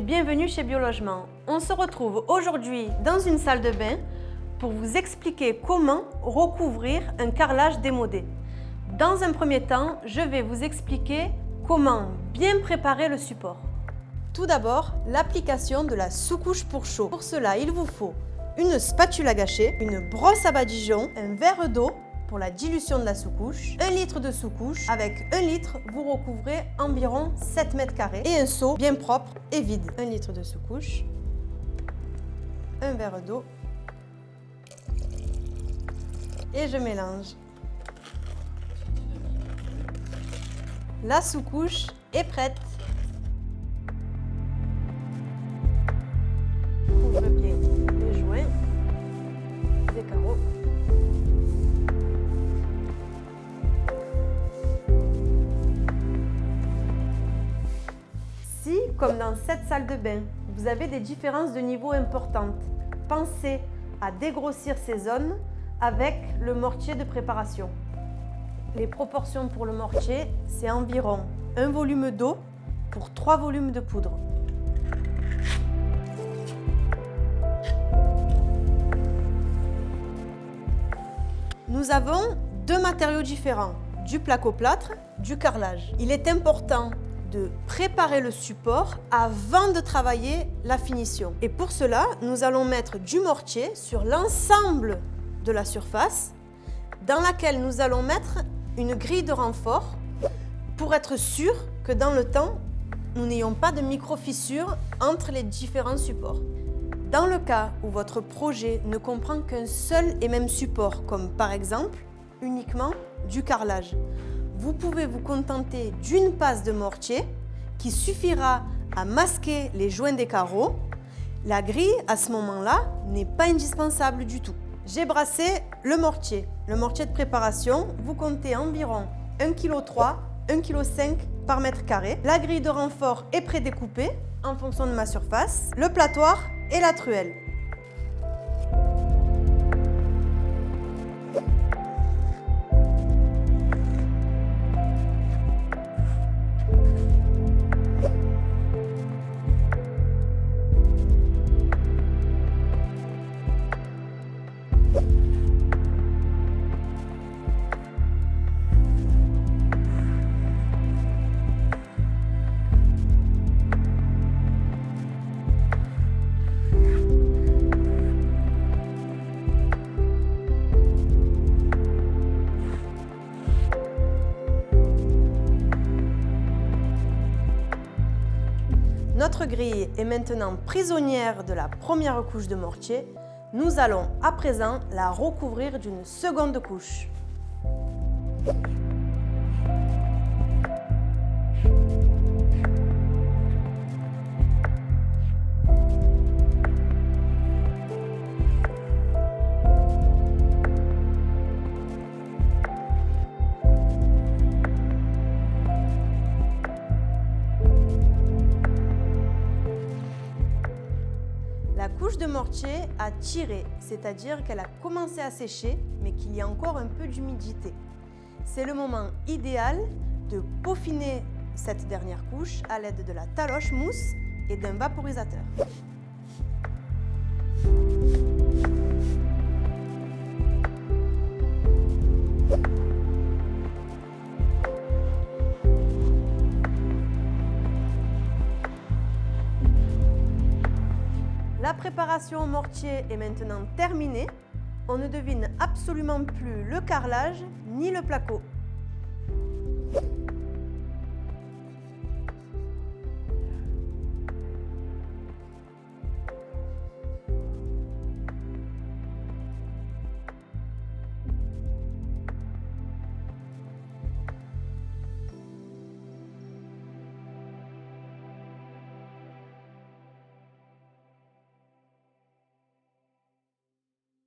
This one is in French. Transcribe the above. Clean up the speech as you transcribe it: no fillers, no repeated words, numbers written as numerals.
bienvenue chez Biologement. On se retrouve aujourd'hui dans une salle de bain pour vous expliquer comment recouvrir un carrelage démodé. Dans un premier temps, je vais vous expliquer comment bien préparer le support. Tout d'abord, l'application de la sous-couche pour chaud. Pour cela, il vous faut une spatule à gâcher, une brosse à badigeon, un verre d'eau pour la dilution de la sous-couche, 1 litre de sous-couche. Avec 1 litre, vous recouvrez environ 7 mètres carrés et un seau bien propre et vide. 1 litre de sous-couche, un verre d'eau et je mélange. La sous-couche est prête. Couvre bien les joints, les carreaux. Si, comme dans cette salle de bain, vous avez des différences de niveau importantes, pensez à dégrossir ces zones avec le mortier de préparation. Les proportions pour le mortier, c'est environ 1 volume d'eau pour 3 volumes de poudre. Nous avons 2 matériaux différents, du placo-plâtre, du carrelage. Il est important de préparer le support avant de travailler la finition. Et pour cela, nous allons mettre du mortier sur l'ensemble de la surface dans laquelle nous allons mettre une grille de renfort pour être sûr que dans le temps, nous n'ayons pas de micro-fissures entre les différents supports. Dans le cas où votre projet ne comprend qu'un seul et même support, comme par exemple uniquement du carrelage, vous pouvez vous contenter d'une passe de mortier qui suffira à masquer les joints des carreaux. La grille, à ce moment-là, n'est pas indispensable du tout. J'ai brassé le mortier. Le mortier de préparation, vous comptez environ 1,3 kg, 1,5 kg par mètre carré. La grille de renfort est prédécoupée en fonction de ma surface, le platoir et la truelle. Notre grille est maintenant prisonnière de la première couche de mortier. Nous allons à présent la recouvrir d'une seconde couche. La couche de mortier a tiré, c'est-à-dire qu'elle a commencé à sécher, mais qu'il y a encore un peu d'humidité. C'est le moment idéal de peaufiner cette dernière couche à l'aide de la taloche mousse et d'un vaporisateur. La préparation au mortier est maintenant terminée. On ne devine absolument plus le carrelage ni le placo.